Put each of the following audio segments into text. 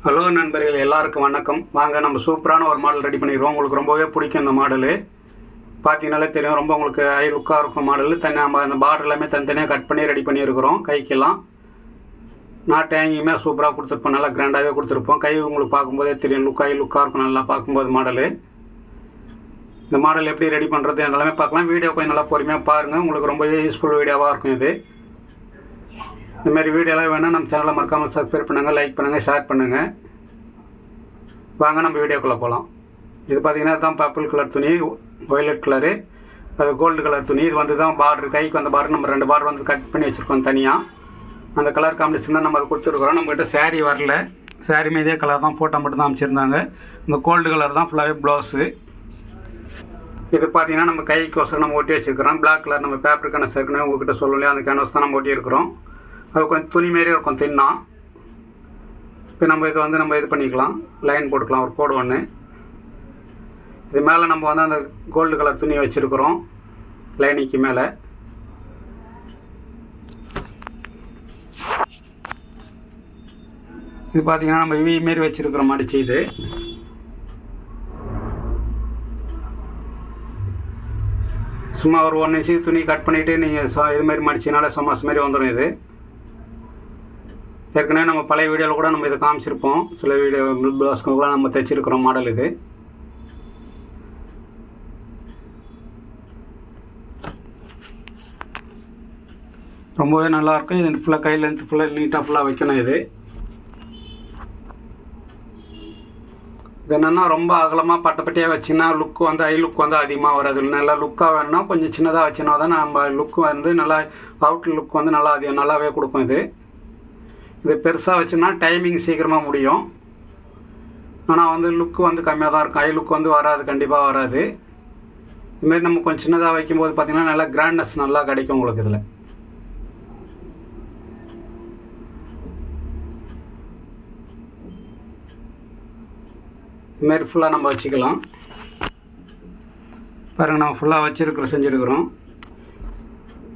Hello நண்பர்கள் எல்லாருக்கும் வணக்கம். வாங்க நம்ம சூப்பரான ஒரு மாடல் ரெடி பண்ணிடுவோம். உங்களுக்கு ரொம்பவே பிடிக்கும் இந்த மாடலு. பார்த்தீங்கனாலே தெரியும், ரொம்ப உங்களுக்கு ஹை லுக்காக இருக்கும் மாடல். நம்ம அந்த பார்டர் எல்லாமே தனித்தனியாக கட் பண்ணி ரெடி பண்ணியிருக்கிறோம். கைக்கெல்லாம் நாட்டு எங்கேயுமே சூப்பராக கொடுத்துருப்போம், நல்லா கிராண்டாகவே கொடுத்துருப்போம். கை உங்களுக்கு பார்க்கும்போதே தெரியும், லுக்காக இருக்கும் நல்லா பார்க்கும்போது மாடலு. இந்த மாடல் எப்படி ரெடி பண்ணுறது எல்லாமே பார்க்கலாம். வீடியோ கொஞ்சம் நல்லா பொறுமையாக பாருங்கள், உங்களுக்கு ரொம்பவே யூஸ்ஃபுல் வீடியோவாக இருக்கும் இது. இந்தமாதிரி வீடியோலாம் வேணால் நம்ம சேனலை மறக்காமல் சப்ஸ்கிரைப் பண்ணுங்கள், லைக் பண்ணுங்கள், ஷேர் பண்ணுங்கள். வாங்க நம்ம வீடியோக்குள்ளே போகலாம். இது பார்த்திங்கன்னா தான் பர்பிள் கலர் துணி, வயலட் கலரு, அது கோல்டு கலர் துணி. இது வந்து தான் பார்டர், கைக்கு வந்த பார்டர் நம்ம 2 பார்டர் வந்து கட் பண்ணி வச்சுருக்கோம் தனியாக. அந்த கலர் காம்பினேஷன் தான் நம்ம அதை கொடுத்துருக்குறோம். நம்மகிட்ட சேரீ வரல, சேரீ மீதே கலர் தான் ஃபோட்டோ மட்டும் தான் அமைச்சிருந்தாங்க. இந்த கோல்டு கலர் தான் ஃபுல்லாகவே ப்ளவுஸு. இது பார்த்திங்கன்னா நம்ம கைக்கோசரம் நம்ம ஒட்டி வச்சுருக்கிறோம். பிளாக் கலர் நம்ம பேப்பர் கேன்வஸ் இருக்குன்னு உங்கள்கிட்ட சொல்லலையே, அந்த கேன்வஸ் தான் நம்ம ஒட்டியிருக்கிறோம். அது கொஞ்சம் துணி மாரி இருக்கும் தின்னா. இப்போ நம்ம இது வந்து நம்ம இது பண்ணிக்கலாம், லைன் போட்டுக்கலாம், ஒரு கோடு ஒன்று. இது மேலே நம்ம வந்து அந்த கோல்டு கலர் துணி வச்சுருக்குறோம் லைனிங்க்கு மேலே. இது பார்த்திங்கன்னா நம்ம வி மாரி வச்சுருக்கிறோம் மடிச்சு. இது சும்மா ஒரு 1 இன்ச்சு துணி கட் பண்ணிவிட்டு நீங்கள் இது மாதிரி மடிச்சினால சமாஸ் மாதிரி வந்துடும். இது ஏற்கனவே நம்ம பழைய வீடியோவில் கூட நம்ம இதை காமிச்சிருப்போம். சில வீடியோ ப்ளவுஸ்க்குலாம் நம்ம தைச்சிருக்கிறோம் மாடல். இது ரொம்பவே நல்லாயிருக்கும். இது ஃபுல்லாக கையில் இருந்து ஃபுல்லாக நீட்டாக ஃபுல்லாக வைக்கணும். இது என்னென்னா ரொம்ப அகலமாக பட்டையாக வச்சுன்னா லுக்கு வந்து ஐ லுக் வந்து அதிகமாக வராது. நல்லா லுக்காக வேணும்னா கொஞ்சம் சின்னதாக வச்சுனா தான் நம்ம லுக்கு வந்து நல்லா அவுட் லுக் வந்து நல்லா நல்லாவே கொடுக்கும். இது பெருசாக வச்சோம்னா டைமிங் சீக்கிரமாக முடியும், ஆனால் வந்து லுக்கு வந்து கம்மியாக தான் இருக்கும். ஐ லுக் வந்து வராது, கண்டிப்பாக வராது. இதுமாரி நம்ம கொஞ்சம் சின்னதாக வைக்கும்போது பார்த்திங்கன்னா நல்லா கிராண்ட்னஸ் நல்லா கிடைக்கும் உங்களுக்கு. இதில் இதுமாரி ஃபுல்லாக நம்ம வச்சுக்கலாம். பாருங்கள், நம்ம ஃபுல்லாக செஞ்சுருக்கிறோம்.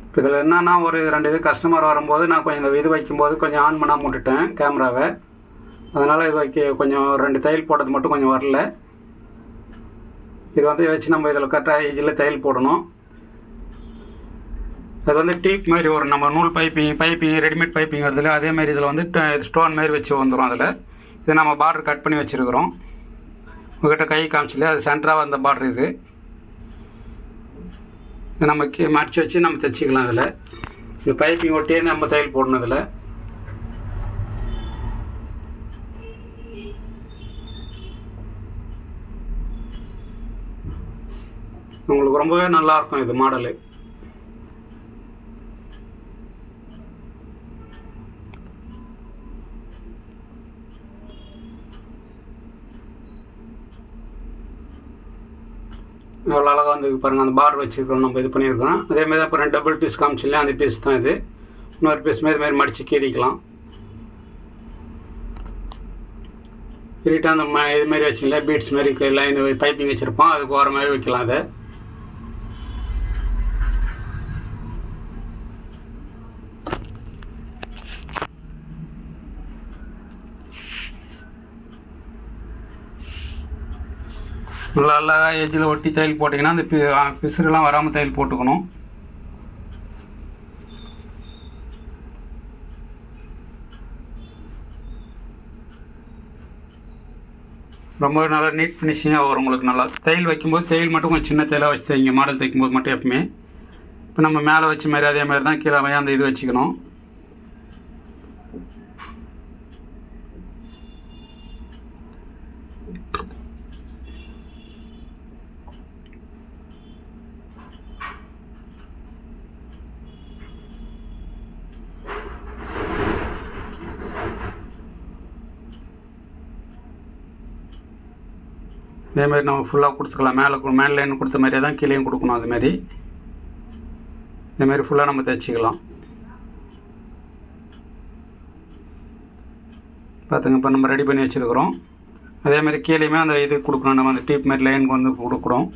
இப்போ இதில் என்னன்னா ஒரு 2 இது கஸ்டமர் வரும்போது நான் கொஞ்சம் இந்த இது வைக்கும்போது கொஞ்சம் ஆன் பண்ணாமல் விட்டுட்டேன் கேமராவை. அதனால் இது கொஞ்சம் 2 தையல் போட்டது மட்டும் கொஞ்சம் வரல. இது வந்து வச்சு நம்ம இதில் கரெக்டாக இதில் தையல் போடணும். அது வந்து டீப் மாதிரி ஒரு நம்ம நூல் பைப்பிங் ரெடிமேட் பைப்பிங் வருதுல, அதேமாதிரி இதில் வந்து ஸ்டோன் மாதிரி வச்சு வந்துடும். அதில் இது நம்ம பார்டர் கட் பண்ணி வச்சுருக்கிறோம். உங்கள்கிட்ட கை காமிச்சில அது சென்டராக வந்த பார்டர். இது நம்ம மடித்து வச்சு நம்ம தைச்சிக்கலாம். அதில் இந்த பைப்பிங் ஒட்டியே நம்ம தையல் போடணும். அதில் உங்களுக்கு ரொம்பவே நல்லாயிருக்கும் இது மாடலு. எவ்வளோ அழகாக வந்து பாருங்கள், அந்த பார்டர் வச்சுருக்கோம் நம்ம இது பண்ணியிருக்கிறோம். அதேமாதிரி தான் இப்போ 2 டபுள் பீஸ் காமிச்சில்லையா, அந்த பீஸ் தான் இது. இன்னொரு பீஸ் மாதிரி மடித்து கீறிக்கலாம். கீறிட்டு அந்த இதுமாரி வச்சுங்களா பீட்ஸ் மாரி லைன் பைப்பிங் வச்சுருப்போம், அதுக்கு வர மாதிரி வைக்கலாம். அதை நல்லா அழகாக எஜ்ஜில் ஒட்டி தையல் போட்டிங்கன்னா அந்த பிசுறுலாம் வராமல் தையல் போட்டுக்கணும். ரொம்ப நல்லா நீட் ஃபினிஷிங்காக வரும் உங்களுக்கு. நல்லா தையல் வைக்கும்போது தையல் மட்டும் கொஞ்சம் சின்ன தையலாக வச்சு தைங்க, மாடல் தைக்கும்போது மட்டும் எப்பவுமே. இப்போ நம்ம மேலே வச்ச மாதிரி அதே மாதிரி தான் கீழே அந்த இது வச்சுக்கணும். இதேமாதிரி நம்ம ஃபுல்லாக கொடுத்துக்கலாம். மேலே லைன் கொடுத்த மாதிரியே தான் கீழேயும் கொடுக்கணும். அதுமாரி இதேமாரி ஃபுல்லாக நம்ம தைச்சிக்கலாம். பார்த்துங்க, இப்போ நம்ம ரெடி பண்ணி வச்சுருக்கிறோம். அதேமாதிரி கீழேயுமே அந்த இது கொடுக்கணும், நம்ம அந்த டீப் மாதிரி லைனுக்கு வந்து கொடுக்குறோம்.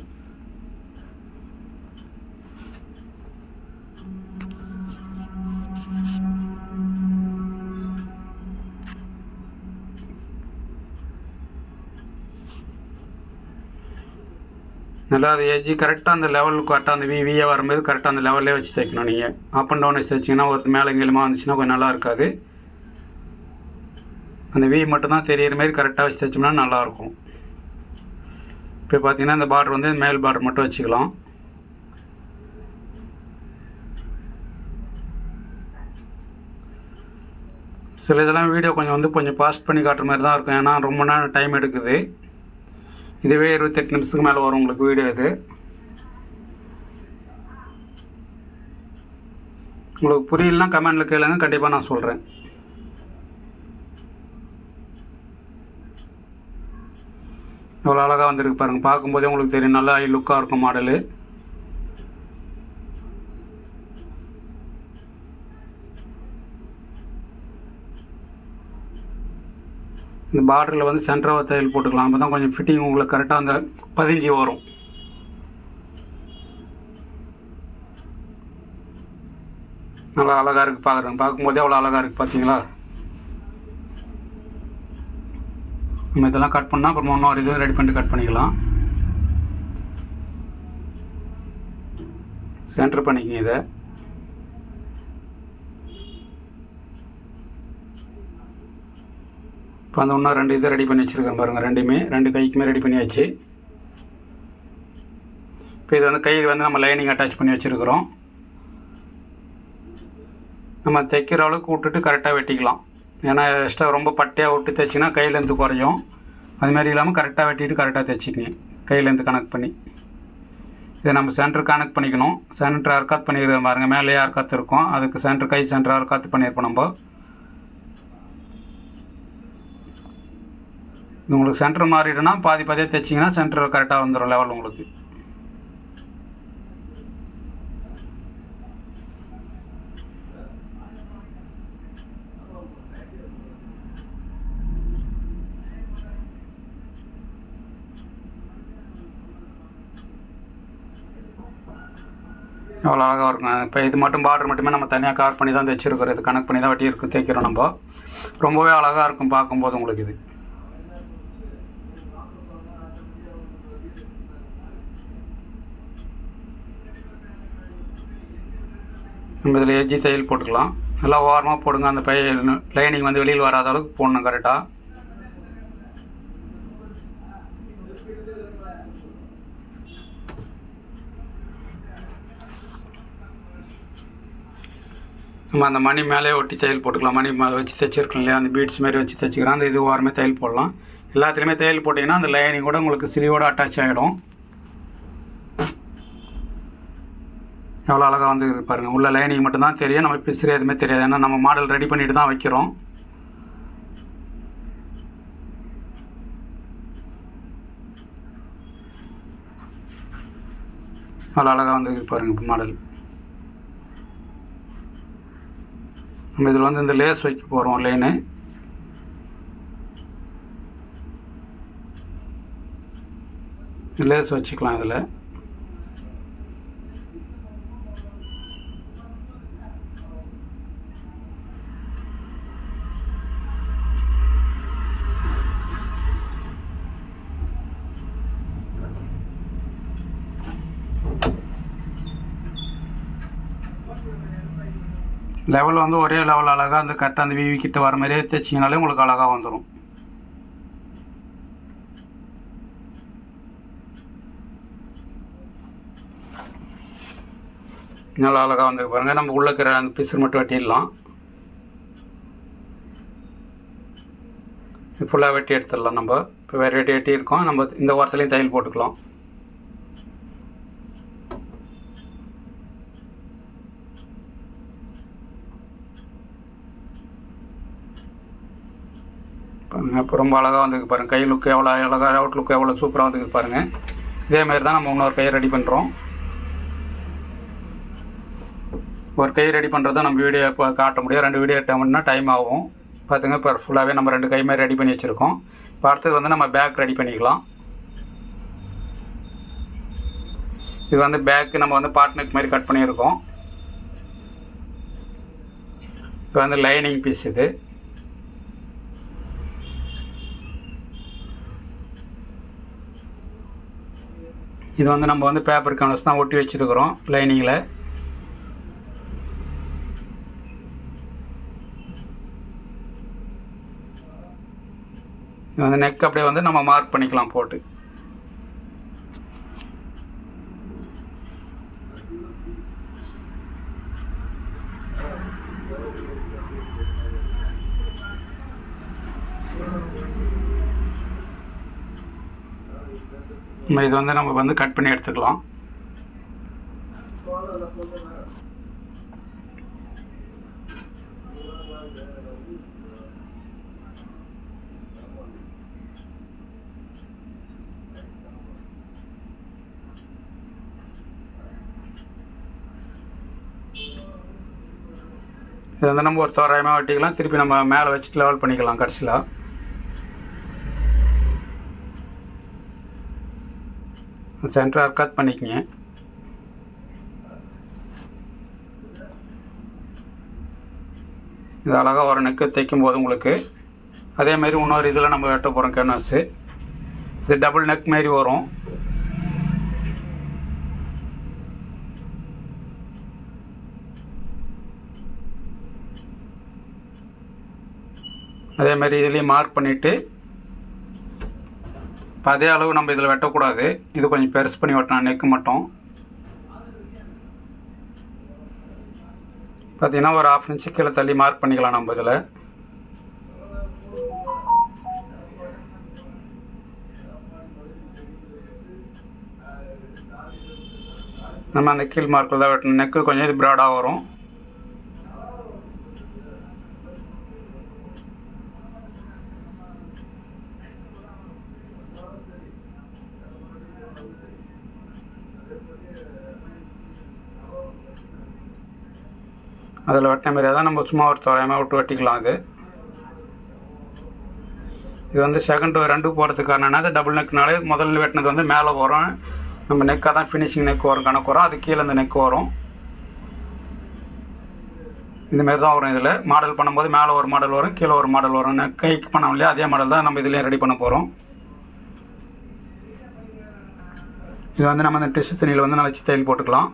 நல்லா அது எஜ்ஜி கரெக்டாக அந்த லெவலுக்கு கரெக்டாக அந்த விவியாக வரும்போது கரெக்டாக அந்த லெவல்லே வச்சு தைக்கணும். நீங்கள் அப் அண்ட் டவுன் வச்சு தைச்சிங்கன்னா ஒரு மேலே கீழமாக வந்துச்சுன்னா கொஞ்சம் நல்லா இருக்காது. அந்த வி மட்டும்தான் தெரிகிற மாதிரி கரெக்டாக வச்சு தைச்சோம்னா நல்லாயிருக்கும். இப்போ பார்த்தீங்கன்னா இந்த பார்டர் வந்து மேல் பார்டர் மட்டும் வச்சுக்கலாம். சில இதெல்லாம் வீடியோ கொஞ்சம் பாஸ்ட் பண்ணி காட்டுற மாதிரி தான் இருக்கும். ஏன்னா ரொம்ப நேரம் டைம் எடுக்குது. இதுவே 28 நிமிஷத்துக்கு மேலே வரும் உங்களுக்கு வீடியோ. இது உங்களுக்கு புரியலன்னா கமெண்டில் கேளுங்க, கண்டிப்பாக நான் சொல்கிறேன். எவ்வளோ அழகாக வந்துருக்கு பாருங்கள். பார்க்கும்போதே உங்களுக்கு தெரியும், நல்லா ஹை லுக்காக இருக்கும் மாடலு. இந்த பார்டரில் வந்து சென்டராக தையல் போட்டுக்கலாம். அப்போ தான் கொஞ்சம் ஃபிட்டிங் உங்களுக்கு கரெக்டாக அந்த 15 வரும். நல்லா அழகாக இருக்குது பார்க்கும்போதே அவ்வளோ அழகாக இருக்குது பார்த்தீங்களா. நம்ம இதெல்லாம் கட் பண்ணால் அப்புறம் இன்னொரு இதுவும் ரெடி பண்ணிட்டு கட் பண்ணிக்கலாம். சென்டர் பண்ணிக்கங்க இதை. இப்போ அந்த இன்னும் 2 இதை ரெடி பண்ணி வச்சுருக்கேன் பாருங்கள். ரெண்டு கைக்குமே ரெடி பண்ணியாச்சு. இப்போ இது வந்து கையில் வந்து நம்ம லைனிங் அட்டாச் பண்ணி வச்சுருக்கிறோம். நம்ம தைக்கிற அளவுக்கு விட்டுட்டு கரெக்டாக வெட்டிக்கலாம். ஏன்னா எக்ஸ்ட்ரா ரொம்ப பட்டையாக விட்டு தைச்சிங்கன்னா கையிலேருந்து குறையும். அதுமாதிரி இல்லாமல் கரெக்டாக வெட்டிட்டு கரெக்டாக தைச்சிக்கங்க கையிலேருந்து கனெக்ட் பண்ணி. இதை நம்ம சென்டர் கனெக்ட் பண்ணிக்கணும். சென்டர் அர்க்காத் பண்ணிடுறோம் பாருங்கள். மேலேயே அர்க்காத்து இருக்கும், அதுக்கு சென்டர் கை சென்டர் அர்க்காத்து பண்ணியிருப்போம் நம்ம. இது உங்களுக்கு சென்டர் மாறிடுனா பாதி பாதியாக தைச்சிங்கன்னா சென்டர் கரெக்டாக வந்துடும் லெவல் உங்களுக்கு. எவ்வளோ அழகாக இருக்கும். இப்போ இது மட்டும் பார்டர் மட்டுமே நம்ம தனியாக கவர் பண்ணி தான் தைச்சிருக்கிறோம். இது கனெக்ட் பண்ணி தான் வெட்டி தைக்கிறோம் நம்ம. ரொம்பவே அழகாக இருக்கும் பார்க்கும்போது உங்களுக்கு. இது நம்ம இதில் எஜ்ஜி தையல் போட்டுக்கலாம். நல்லா ஓரமாக போடுங்க. அந்த லைனிங் வந்து வெளியில் வராத அளவுக்கு போடணும் கரெக்டாக. நம்ம அந்த மணி மேலே ஒட்டி தையல் போட்டுக்கலாம். மணி வச்சு தைச்சிருக்கோம் இல்லையா, அந்த பீட்ஸ் மாதிரி வச்சு தைச்சிக்கிறோம். அந்த இது ஓரமே தையல் போடலாம். எல்லாத்துலேயுமே தையல் போட்டிங்கன்னா அந்த லைனிங் கூட உங்களுக்கு ஸ்லீவோடு அட்டாச் ஆகிடும். எவ்வளோ அழகாக வந்து பாருங்கள். உள்ள லைனிங் மட்டும்தான் தெரியும், நம்ம பிசுறு எதுவுமே தெரியாது. ஏன்னா நம்ம மாடல் ரெடி பண்ணிட்டு தான் வைக்கிறோம். அவ்வளோ அழகாக வந்து பாருங்கள் இப்போ மாடல். நம்ம இதில் வந்து இந்த லேஸ் வைக்க போகிறோம். லைனு லேஸ் வச்சுக்கலாம் இதில். லெவல் வந்து ஒரே லெவல் அழகாக அந்த கரெக்டாக அந்த விவி கிட்ட வர மாதிரியே தைச்சிங்கனாலே உங்களுக்கு அழகாக வந்துடும். நல்லா அழகாக வந்து பாருங்கள். நம்ம உள்ள இருக்கிற அந்த பிசுறு மட்டும் வெட்டிடலாம். ஃபுல்லாக வெட்டி எடுத்துடலாம். நம்ம இப்போ வேறு வெட்டி இருக்கோம். நம்ம இந்த வாரத்துலேயும் தையல் போட்டுக்கலாம். இப்போ ரொம்ப அழகாக வந்துருக்கு பாருங்கள். கை லுக்கு எவ்வளோ அழகாக, அவுட் லுக்கு எவ்வளோ சூப்பராக வந்துருக்கு பாருங்கள். இதேமாரி தான் நம்ம இன்னொரு கையை ரெடி பண்ணுறோம். ஒரு கை ரெடி பண்ணுறது தான் நம்ம வீடியோ இப்போ காட்ட முடியும். 2 வீடியோ எடுத்தோம்னா டைம் ஆகும். பார்த்துங்க இப்போ ஃபுல்லாகவே நம்ம 2 கை மாதிரி ரெடி பண்ணி வச்சுருக்கோம். இப்போ அடுத்தது வந்து நம்ம பேக் ரெடி பண்ணிக்கலாம். இது வந்து பேக்கு நம்ம வந்து பார்ட்னருக்கு மாதிரி கட் பண்ணியிருக்கோம். இப்போ வந்து லைனிங் பீஸ் இது. இது வந்து நம்ம வந்து பேப்பர் கேன்வாஸ் தான் ஒட்டி வச்சுருக்கிறோம் லைனிங்கில். இது வந்து நெக் அப்படியே வந்து நம்ம மார்க் பண்ணிக்கலாம் போட்டு. இது வந்து நம்ம வந்து கட் பண்ணி எடுத்துக்கலாம். இது வந்து நம்ம ஒரு தோராயமாக வெட்டிக்கலாம். திருப்பி நம்ம மேலே வச்சுட்டு லெவல் பண்ணிக்கலாம். கடைசியில் சென்டர் அர்க்காத் பண்ணிக்கங்க. இது அழகாக ஒரு நெக்கு தைக்கும் போது உங்களுக்கு அதேமாரி இன்னொரு இதில் நம்ம வெட்ட போகிறோம் கேன்வாஸு. இது டபுள் நெக் மாரி வரும். அதேமாரி இதுலேயும் மார்க் பண்ணிவிட்டு இப்போ அதே அளவு நம்ம இதில் வெட்டக்கூடாது. இது கொஞ்சம் பெருசு பண்ணி வெட்டணும் நெக்கு மட்டும். பார்த்திங்கன்னா ஒரு 1/2 இன்ச்சு கீழே தள்ளி மார்க் பண்ணிக்கலாம் நம்ம இதில். நம்ம அந்த கீழ் மார்க்கில் தான் வெட்டணும். நெக்கு கொஞ்சம் இது ப்ராடாக வரும். அதில் வெட்டின மாதிரியாக தான் நம்ம சும்மா ஒரு தோராயமாக விட்டு வெட்டிக்கலாம். இது வந்து செகண்ட் 2 போகிறதுக்கு காரணம் அது டபுள் நெக்னாலே முதல்ல வெட்டினது வந்து மேலே வரும். நம்ம நெக்காக தான் ஃபினிஷிங் நெக் வரும், கணக்கு வரும். அது கீழே இந்த நெக் வரும். இதுமாரி தான் வரும். இதில் மாடல் பண்ணும்போது மேலே ஒரு மாடல் வரும், கீழே ஒரு மாடல் வரும். கைக்கு பண்ணோம் இல்லையா, அதே மாடல் தான் நம்ம இதுலேயும் ரெடி பண்ண போகிறோம். இது வந்து நம்ம இந்த டிஷ்யூ துணியில் வந்து நான் வச்சு தையல் போட்டுக்கலாம்.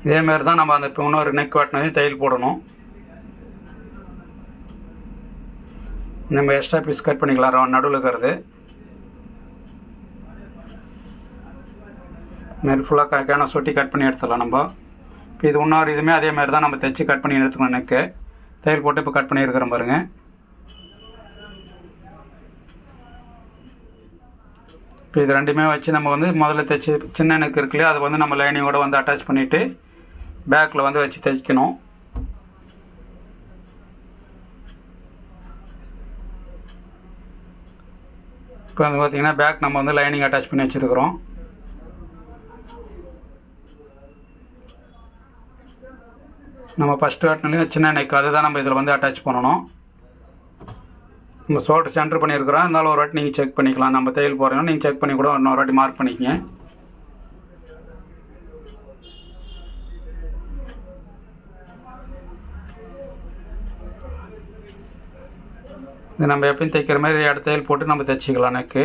இதேமாரி தான் நம்ம அந்த இப்போ இன்னொரு நெக் வெட்டினதையும் தையல் போடணும். நம்ம எக்ஸ்ட்ரா பீஸ் கட் பண்ணிக்கலாம் நடுவில் இருக்கிறது. இதுமாரி ஃபுல்லாக கேன சொட்டி கட் பண்ணி எடுத்துடலாம் நம்ம. இப்போ இது இன்னொரு இதுவுமே அதேமாரி தான் நம்ம தைச்சி கட் பண்ணி எடுத்துக்கணும். நெக்கு தையல் போட்டு இப்போ கட் பண்ணியிருக்கிறோம் பாருங்கள். இப்போ இது ரெண்டுமே வச்சு நம்ம வந்து முதல்ல தைச்சி சின்ன நெக் இருக்குல்லையா, அது வந்து நம்ம லைனிங்கோட வந்து அட்டாச் பண்ணிவிட்டு பேக்கில் வந்து வச்சு தைக்கணும். இப்போ வந்து பார்த்திங்கன்னா பேக் நம்ம வந்து லைனிங் அட்டாச் பண்ணி வச்சுருக்கிறோம். நம்ம ஃபஸ்ட்டு வெட்டினாலையும் சின்ன நெக் அதுதான் நம்ம இதில் வந்து அட்டாச் பண்ணணும். நம்ம ஷோல்டர் சென்டர் பண்ணியிருக்கிறோம். இருந்தாலும் ஒரு வாட்டி நீங்கள் செக் பண்ணிக்கலாம். நம்ம தையல் போகிறோம், நீங்கள் செக் பண்ணி கூட இன்னொரு வாட்டி மார்க் பண்ணிக்கங்க. இது நம்ம எப்பயும் தைக்கிற மாதிரி அடுத்த தையல் போட்டு நம்ம தைச்சிக்கலாம் நெக்கு.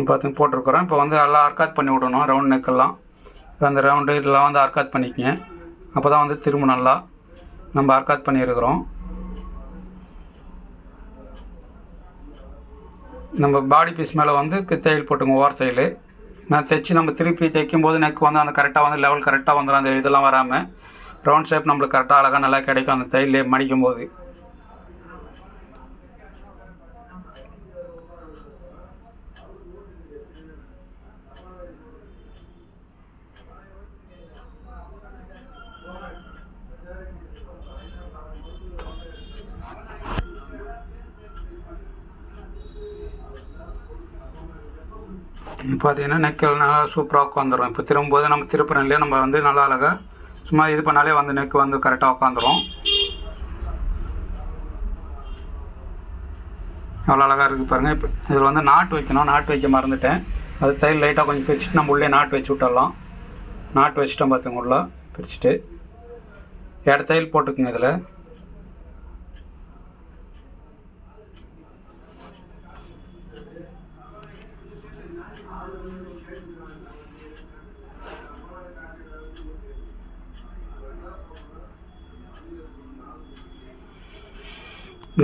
பார்த்து போட்டிருக்கிறோம். இப்போ வந்து எல்லாம் அர்க்காத் பண்ணி விடணும். ரவுண்ட் நெக்கெல்லாம் அந்த ரவுண்டு இதெல்லாம் வந்து அர்க்காத் பண்ணிக்கங்க. அப்போ தான் வந்து திரும்ப நல்லா நம்ம அர்க்காத் பண்ணியிருக்கிறோம். நம்ம பாடி பீஸ் மேலே வந்து தையல் போட்டுங்க, ஓர தையல். நான் தைச்சி நம்ம திருப்பி தைக்கும்போது நெக் வந்து அந்த கரெக்டாக வந்து லெவல் கரெக்டாக வந்துடும். அந்த இதெல்லாம் வராமல் ரவுண்ட் ஷேப் நம்மளுக்கு கரெக்டாக அழகாக நல்லா கிடைக்கும் அந்த தையலே மடிக்கும் போது. பார்த்தீங்கன்னா நெக்கில் நல்லா சூப்பராக உட்காந்துரும். இப்போ திரும்பும்போது நம்ம திருப்புறோம் இல்லையா, நம்ம வந்து நல்லா அழகாக சும்மா இது பண்ணாலே வந்து நெக் வந்து கரெக்டாக உட்காந்துரும். அவ்வளோ அழகாக இருக்குது பாருங்கள். இப்போ இதில் வந்து நாட்டு வைக்கணும், நாட்டு வைக்க மறந்துட்டேன். அது தையல் லைட்டாக கொஞ்சம் பிரிச்சுட்டு நம்ம உள்ளே நாட்டு வச்சு விட்டுடலாம். நாட்டு வச்சுட்டோம் பார்த்துங்க, உள்ள பிரிச்சுட்டு ಎರಡು தையல் போட்டுக்குங்க. இதில்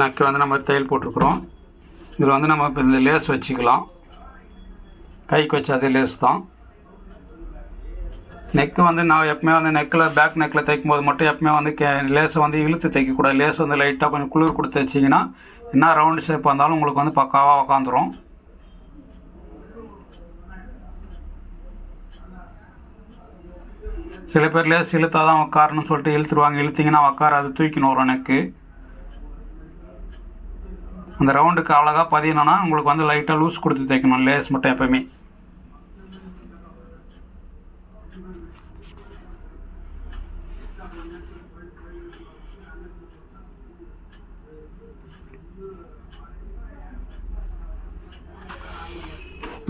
நக்கு வந்து நம்ம தையல் போட்டிருக்குறோம். இதில் வந்து நம்ம இப்போ இந்த லேஸ் வச்சுக்கலாம். கைக்கு வச்சு அதே லேஸ் தான். நெக்கு வந்து நான் எப்பவுமே வந்து நெக்கில் பேக் நெக்கில் தைக்கும் போது மட்டும் எப்பவுமே வந்து லேஸை வந்து இழுத்து தைக்கக்கூடாது. லேஸ் வந்து லைட்டாக கொஞ்சம் குளிர் கொடுத்து தைச்சிங்கன்னா என்ன ரவுண்டு ஷேப்பாக இருந்தாலும் உங்களுக்கு வந்து பக்காவாக உக்காந்துரும். சில பேர் லேஸ் இழுத்தா தான் உக்காரணும்னு சொல்லிட்டு இழுத்துருவாங்க. இழுத்திங்கன்னா உக்காராது, தூக்கின்னு வரும் நெக்கு. அந்த ரவுண்டுக்கு அழகாக பதியணும்னா உங்களுக்கு வந்து லைட்டாக லூஸ் கொடுத்து தைக்கணும் லேஸ் மட்டும் எப்போயுமே.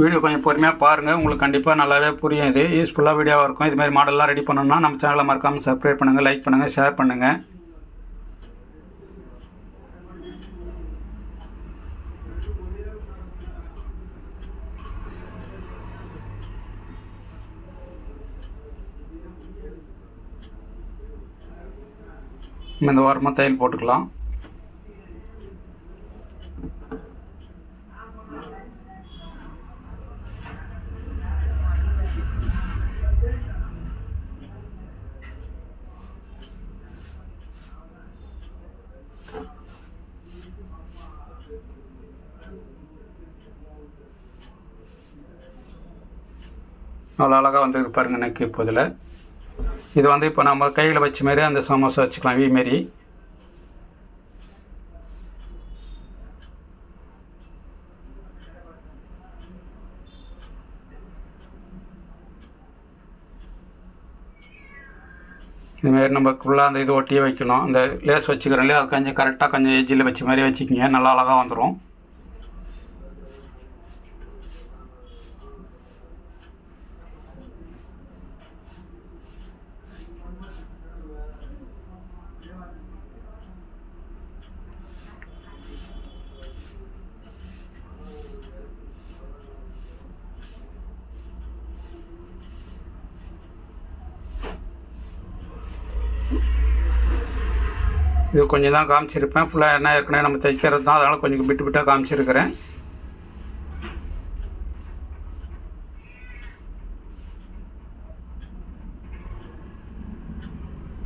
வீடியோ கொஞ்சம் பொறுமையாக பாருங்கள், உங்களுக்கு கண்டிப்பாக நல்லாவே புரியும். இது யூஸ்ஃபுல்லாக வீடியோவாக இருக்கும். இதுமாதிரி மாடல்லாம் ரெடி பண்ணணும்னா நம்ம சேனலை மறக்காமல் சப்ஸ்கிரைப் பண்ணுங்கள், லைக் பண்ணுங்கள், ஷேர் பண்ணுங்கள். இந்த வாரமாக தையல் போட்டுக்கலாம். அவ்வளோ அழகாக வந்துருக்கு பாருங்கள் நெக்கு. இப்போ இதில் இது வந்து இப்போ நம்ம கையில் வச்ச மாரி அந்த சமோசா வச்சுக்கலாம், வி மாரி. இதுமாரி நம்ம ஃபுல்லாக அந்த இது ஒட்டியே வைக்கணும். அந்த லேஸ் வச்சுக்கிறோம் இல்லையா, அது கொஞ்சம் கரெக்டாக கொஞ்சம் எஜ்ஜில் வச்ச மாதிரி வச்சுக்கிங்க, நல்லா அழகாக வந்துடும். இது கொஞ்சம் தான் காமிச்சிருப்பேன், ஃபுல்லாக என்ன ஏற்கனவே நம்ம தைக்கிறது தான், அதனால் கொஞ்சம் விட்டு விட்டாக காமிச்சிருக்கிறேன்.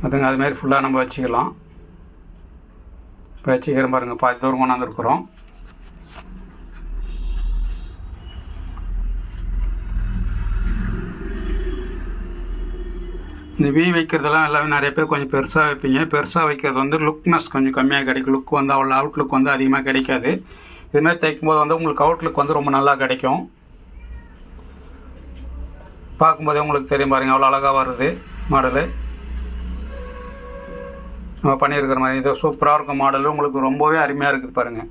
அதுங்க அதுமாரி ஃபுல்லாக நம்ம வச்சுக்கலாம். இப்போ வச்சுக்கிறேன் பாருங்கள், பாதி தூரம் கொண்டாந்துருக்குறோம். இந்த வி வைக்கிறதெல்லாம் எல்லாமே நிறைய பேர் கொஞ்சம் பெருசாக வைப்பீங்க. பெருசாக வைக்கிறது வந்து லுக்னஸ் கொஞ்சம் கம்மியாக கிடைக்கும். லுக் வந்து அவ்வளோ அவுட்லுக் வந்து அதிகமாக கிடைக்காது. இதுமாதிரி தைக்கும்போது வந்து உங்களுக்கு அவுட்லுக் வந்து ரொம்ப நல்லா கிடைக்கும். பார்க்கும்போதே உங்களுக்கு தெரியும் பாருங்கள், அவ்வளோ அழகாக வருது மாடலு. நம்ம பண்ணியிருக்கிற மாதிரி இது சூப்பராக இருக்கும் மாடலு, உங்களுக்கு ரொம்பவே அருமையாக இருக்குது பாருங்கள்.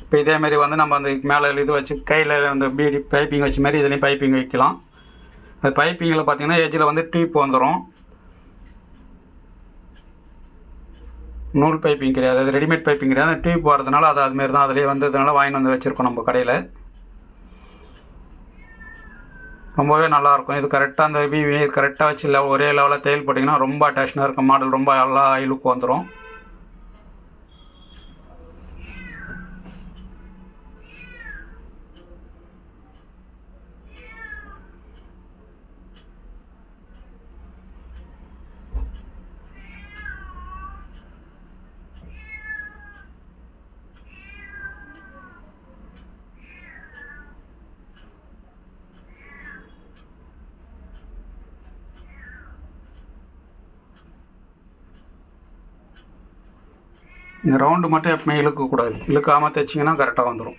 இப்போ இதேமாரி வந்து நம்ம அந்த மேலே இது வச்சு கையில் அந்த பீடி பைப்பிங் வச்ச மாதிரி இதுலேயும் பைப்பிங் வைக்கலாம். அது பைப்பிங்கில் பார்த்தீங்கன்னா எஜ்ஜில் வந்து டியூப் வந்துடும். நூல் பைப்பிங் கிடையாது, அது ரெடிமேட் பைப்பிங் கிடையாது. அந்த டியூப் வரதுனால அது அதுமாரி தான் அதிலே வந்ததுனால வாங்கி வந்து வச்சுருக்கோம் நம்ம கடையில். ரொம்பவே நல்லாயிருக்கும். இது கரெக்டாக அந்த விவி கரெக்டாக வச்சு இல்லை ஒரே லெவலில் தையல் போட்டிங்கன்னா ரொம்ப அட்டாச்சாக இருக்கும் மாடல், ரொம்ப நல்லா லுக் வந்துடும். இந்த ரவுண்டு மட்டும் எப்பவுமே இழுக்கக்கூடாது, இழுக்காமல் தைச்சிங்கன்னா கரெக்டாக வந்துடும்.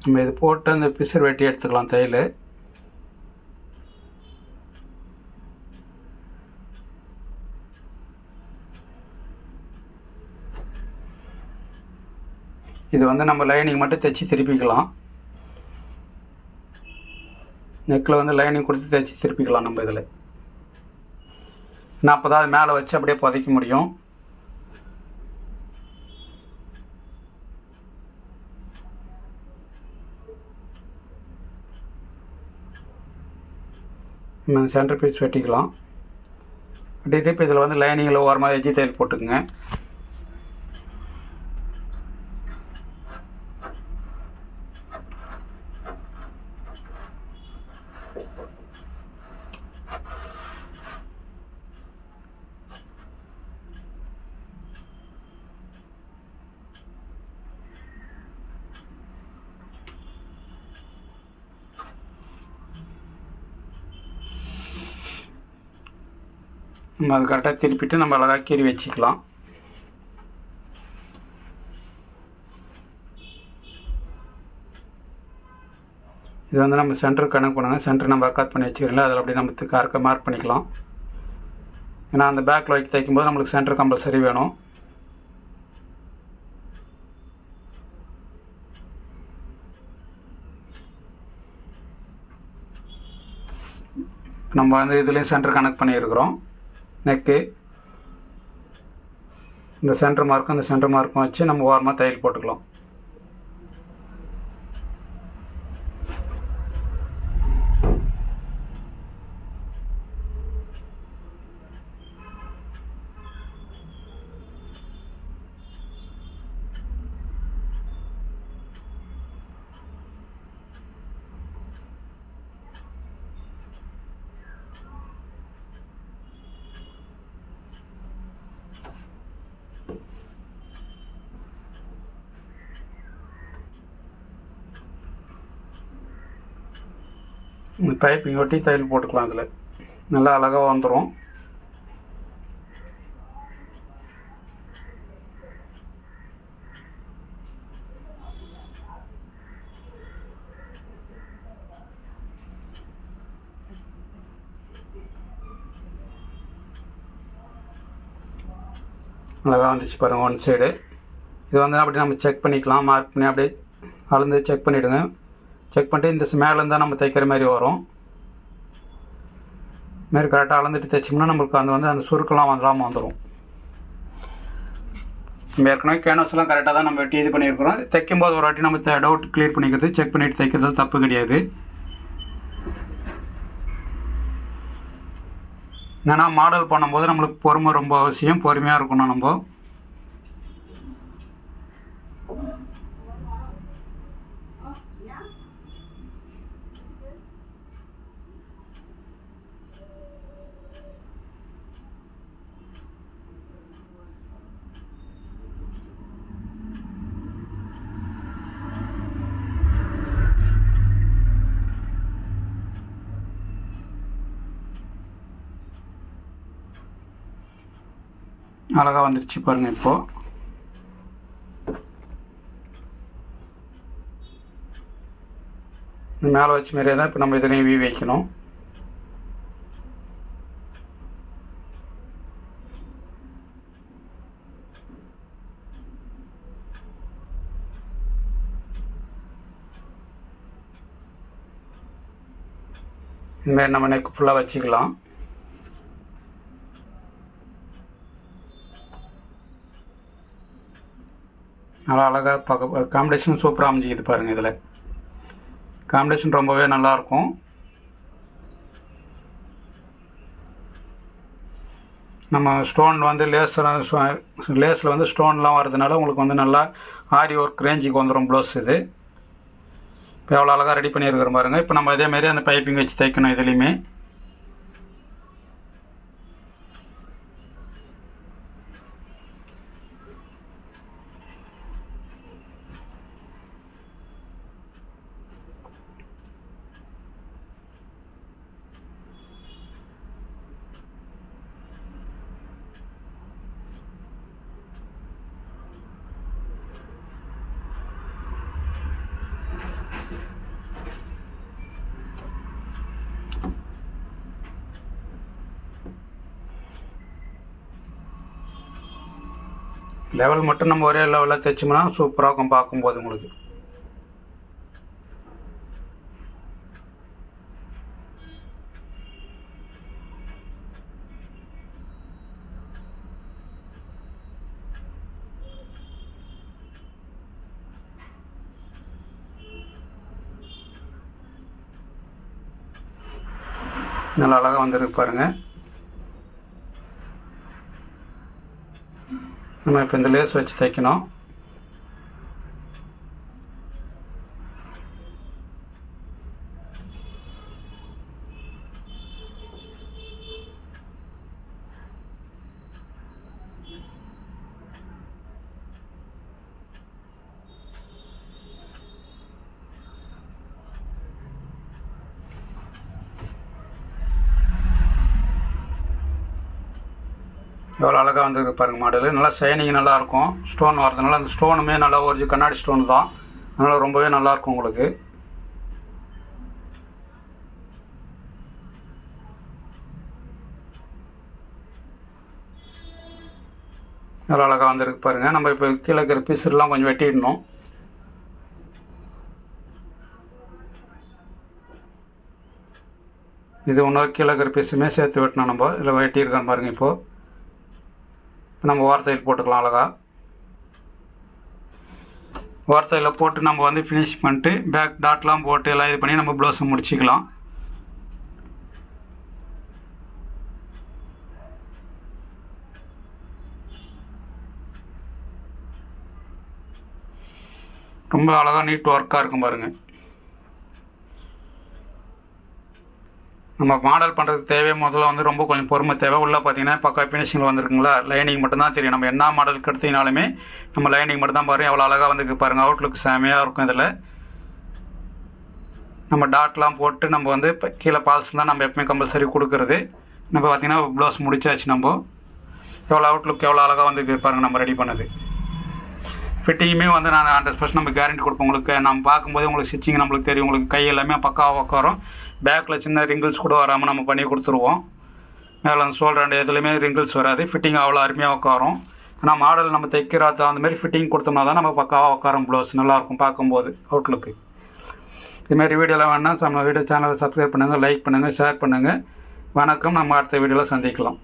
நம்ம இது போட்டு அந்த பிசர் வெட்டி எடுத்துக்கலாம் தையல். இது வந்து நம்ம லைனிங் மட்டும் தைச்சி திருப்பிக்கலாம். நெக்கில் வந்து லைனிங் கொடுத்து தைச்சி திருப்பிக்கலாம் நம்ம இதில். நான் அப்போ தான் அது மேலே வச்சு அப்படியே புதைக்க முடியும். நம்ம சென்டர் பீஸ் வெட்டிக்கலாம். வெட்டிட்டு இப்போ இதில் வந்து லைனிங்கில் ஓரமாக எஜ்ஜி தையல் போட்டுக்குங்க. நம்ம அது கரெக்டாக திருப்பிட்டு நம்ம அழகாக கீறி வச்சுக்கலாம். இது வந்து நம்ம சென்டர் கணக்கு பண்ணுங்க. சென்டர் நம்ம கட் பண்ணி வச்சுக்கிறோம்ல, அதில் அப்படி நம்ம கரெக்டாக மார்க் பண்ணிக்கலாம். ஏன்னா அந்த பேக்கில் வைக்க தைக்கும்போது நம்மளுக்கு சென்டர் கம்பல்சரி வேணும். நம்ம வந்து இதுலேயும் சென்டர் கனெக்ட் பண்ணியிருக்கிறோம். நெக்கு இந்த சென்டர் மார்க்கும் இந்த சென்டர் மார்க்கும் வச்சு நம்ம ஓரமாக தையல் போட்டுக்கலாம். இந்த பைப்பிங் ஒட்டி தையல் போட்டுக்கலாம். அதில் நல்லா அழகாக வந்துடும். அழகாக வந்துச்சு பாருங்கள் ஒன் சைடு. இது வந்து அப்படி நம்ம செக் பண்ணிக்கலாம். மார்க் பண்ணி அப்படியே அளந்து செக் பண்ணிவிடுங்க. செக் பண்ணிட்டு இந்த மேலேருந்து தான் நம்ம தைக்கிற மாதிரி வரும். இதுமாரி கரெக்டாக அளந்துட்டு தைச்சோம்னா நம்மளுக்கு அந்த சுருக்கெல்லாம் வந்துடும். நம்ம ஏற்கனவே கேன்வாஸ்லாம் கரெக்டாக தான் நம்ம வெட்டி இது பண்ணியிருக்கிறோம். தைக்கும்போது ஒரு வாட்டி நம்ம டவுட் கிளியர் பண்ணிக்கிறது, செக் பண்ணிவிட்டு தைக்கிறது தப்பு கிடையாது. ஏன்னா மாடல் பண்ணும்போது நம்மளுக்கு பொறுமை ரொம்ப அவசியம். பொறுமையாக இருக்கணும். நம்ம அழகாக வந்துடுச்சு பாருங்கள். இப்போது மேலே வச்ச மாதிரியே தான் இப்போ நம்ம இதுலேயும் வீ வைக்கணும். இதுமாரி நம்ம நெக் ஃபுல்லாக வச்சுக்கலாம். நல்லா அழகாக பார்க்க காம்பினேஷன் சூப்பராக அமைஞ்சிக்குது பாருங்கள். இதில் காம்பினேஷன் ரொம்பவே நல்லாயிருக்கும். நம்ம ஸ்டோன் வந்து லேஸில் வந்து ஸ்டோன்லாம் வரதுனால உங்களுக்கு வந்து நல்லா ஆரி ஒர்க் ரேஞ்சுக்கு வந்துடும் ப்ளவுஸ். இது இப்போ எவ்வளோ அழகாக ரெடி பண்ணியிருக்கிற பாருங்கள். இப்போ நம்ம இதேமாரி அந்த பைப்பிங் வச்சு தைக்கணும் இதுலேயுமே. லெவல் மட்டும் நம்ம ஒரே லெவலில் தைச்சோம்னா சூப்பராக இருக்கும் பார்க்கும்போது உங்களுக்கு. நல்லா அழகாக வந்துருக்கு பாருங்கள். நம்ம இப்போ இந்த லேஸ் வச்சு தைக்கணும். எவ்வளோ அழகாக வந்துருக்கு பாருங்கள் மாடலு. நல்லா ஷைனிங் நல்லாயிருக்கும். ஸ்டோன் வரதுனால அந்த ஸ்டோனுமே நல்லா ஒரு கண்ணாடி ஸ்டோன் தான், அதனால் ரொம்பவே நல்லாயிருக்கும் உங்களுக்கு. எவ்வளோ அழகாக வந்துருக்கு பாருங்கள். நம்ம இப்போ கீழே இருக்கிற பீஸெல்லாம் கொஞ்சம் வெட்டிடணும். இது இன்னொரு கீழே இருக்கிற பீஸுமே சேர்த்து வெட்டணும். நம்ம இதில் வெட்டியிருக்கோம் பாருங்கள். இப்போது நம்ம ஓரத்தையில் போட்டுக்கலாம். அழகாக ஓரத்தையில் போட்டு நம்ம வந்து ஃபினிஷ் பண்ணிட்டு பேக் டாட்லாம் போட்டு எல்லாம் இது பண்ணி நம்ம ப்ளவுஸை முடிச்சிக்கலாம். ரொம்ப அழகாக நீட் ஒர்க்காக இருக்கும் பாருங்கள். நம்ம மாடல் பண்ணுறதுக்கு தேவை முதல்ல வந்து ரொம்ப கொஞ்சம் பொறுமை தேவை. உள்ளே பார்த்தீங்கன்னா பக்கா ஃபினிஷிங்கில் வந்துருக்குங்களா, லைனிங் மட்டும்தான் தெரியும். நம்ம என்ன மாடலுக்கு எடுத்தீங்கனாலுமே நம்ம லைனிங் மட்டும் தான் பாருங்கள். எவ்வளோ அழகாக வந்துருக்கு பாருங்கள். அவுட்லுக் செமையாக இருக்கும். இதில் நம்ம டாட்லாம் போட்டு நம்ம வந்து இப்போ கீழே பால்ஸ் தான் நம்ம எப்பவுமே கம்பல்சரி கொடுக்குறது. நம்ம பார்த்திங்கன்னா ப்ளவுஸ் முடிச்சாச்சு. நம்ம எவ்வளோ அவுட்லுக் எவ்வளோ அழகாக வந்துருக்கு பாருங்கள். நம்ம ரெடி பண்ணது ஃபிட்டிங்குமே வந்து நான் 100% நம்ம கேரண்டி கொடுப்போம் உங்களுக்கு. நம்ம பார்க்கும்போது உங்களுக்கு ஸ்டிச்சிங் நம்மளுக்கு தெரியும். உங்களுக்கு கை எல்லாமே பக்காவாக உட்காரும். பேக்கில் சின்ன ரிங்கிள்ஸ் கூட வராமல் நம்ம பண்ணி கொடுத்துருவோம். மேலே அந்த ஷோல்டர் ரெண்டு எதுலேயுமே ரிங்கிள்ஸ் வராது. ஃபிட்டிங் அவ்வளோ அருமையாக உட்காரும். ஆனால் மாடல் நம்ம தைக்கிறத அந்த மாதிரி ஃபிட்டிங் கொடுத்தோம்னா தான் நம்ம பக்காவாக உட்காரும். ப்ளவுஸ் நல்லாயிருக்கும் பார்க்கும்போது அவுட்லுக்கு. இதுமாரி வீடியோலாம் வேணால் நம்ம வீடியோ சேனலை சப்ஸ்கிரைப் பண்ணுங்கள், லைக் பண்ணுங்கள், ஷேர் பண்ணுங்கள். வணக்கம். நம்ம அடுத்த வீடியோவில் சந்திக்கலாம்.